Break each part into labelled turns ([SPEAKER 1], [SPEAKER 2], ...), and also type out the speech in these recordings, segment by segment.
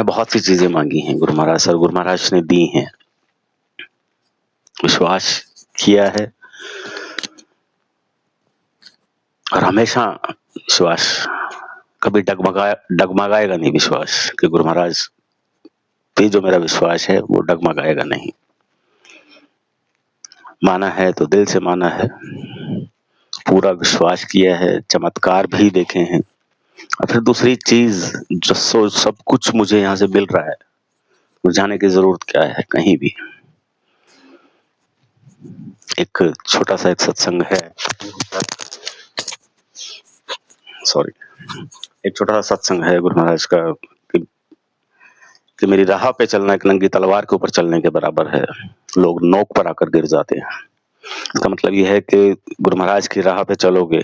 [SPEAKER 1] मैंने बहुत सी चीजें मांगी हैं गुरु महाराज से और गुरु महाराज ने दी हैं। विश्वास किया है और हमेशा विश्वास कभी डगमगाएगा नहीं। विश्वास कि गुरु महाराज पे जो मेरा विश्वास है वो डगमगाएगा नहीं। माना है तो दिल से माना है, पूरा विश्वास किया है, चमत्कार भी देखे हैं। और फिर दूसरी चीज जो सब कुछ मुझे यहाँ से मिल रहा है, मुझे जाने की जरूरत क्या है कहीं भी। एक छोटा सा एक सत्संग है, सॉरी, एक छोटा सा सत्संग है गुरु महाराज का कि मेरी राह पे चलना एक नंगी तलवार के ऊपर चलने के बराबर है। लोग नोक पर आकर गिर जाते हैं। इसका मतलब यह है कि गुरु महाराज की राह पे चलोगे,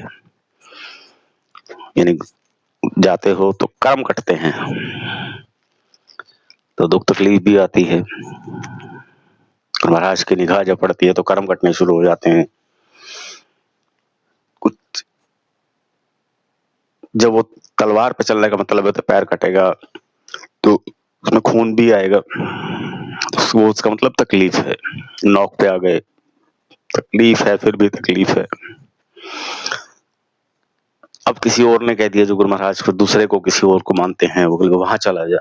[SPEAKER 1] यानी जाते हो तो कर्म कटते हैं, तो दुख तकलीफ भी आती है। गुरु महाराज की निगाह जब पड़ती है तो कर्म कटने शुरू हो जाते हैं। कुछ जब वो तलवार पे चलने का मतलब है तो पैर कटेगा तो उसमें खून भी आएगा, तो वो उसका मतलब तकलीफ है। नौक पे आ गए, तकलीफ है, फिर भी तकलीफ है। अब किसी और ने कह दिया जो गुरु महाराज को, दूसरे को किसी और को मानते हैं, वो बोले वहां चला जा।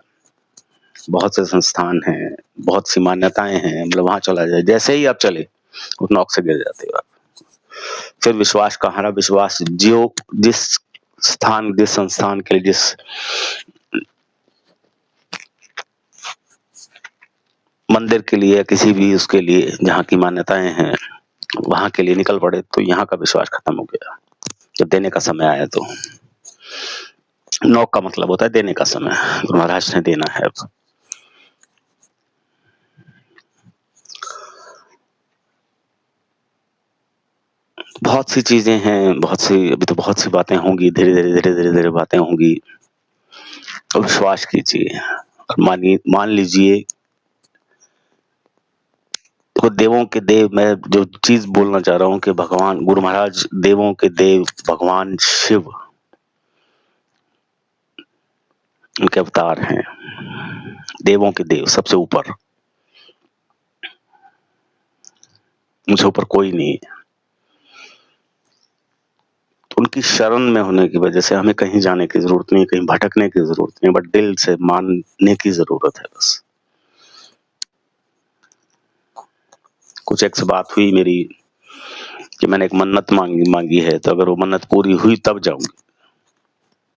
[SPEAKER 1] बहुत से संस्थान हैं, बहुत सी मान्यताएं हैं, मतलब वहां चला जाए। जैसे ही आप चले उस नौक से गिर जाते हो आप। फिर विश्वास का हारा, विश्वास जो जिस स्थान, जिस संस्थान के लिए, जिस मंदिर के लिए, किसी भी उसके लिए जहाँ की मान्यताएं हैं वहां के लिए निकल पड़े, तो यहाँ का विश्वास खत्म हो गया। जब देने का समय आया तो नौक का मतलब होता है देने का समय। गुरु महाराज ने देना है। अब बहुत सी चीजें हैं, बहुत सी, अभी तो बहुत सी बातें होंगी, धीरे धीरे बातें होंगी। तो विश्वास कीजिए और मान लीजिए तो देवों के देव, मैं जो चीज बोलना चाह रहा हूं कि भगवान गुरु महाराज देवों के देव, भगवान शिव उनके अवतार हैं। देवों के देव, सबसे ऊपर, उनसे ऊपर कोई नहीं है। तो उनकी शरण में होने की वजह से हमें कहीं जाने की जरूरत नहीं, कहीं भटकने की जरूरत नहीं, बट दिल से मानने की जरूरत है बस। कुछ एक से बात हुई मेरी कि मैंने एक मन्नत मांगी है, तो अगर वो मन्नत पूरी हुई तब जाऊंगी।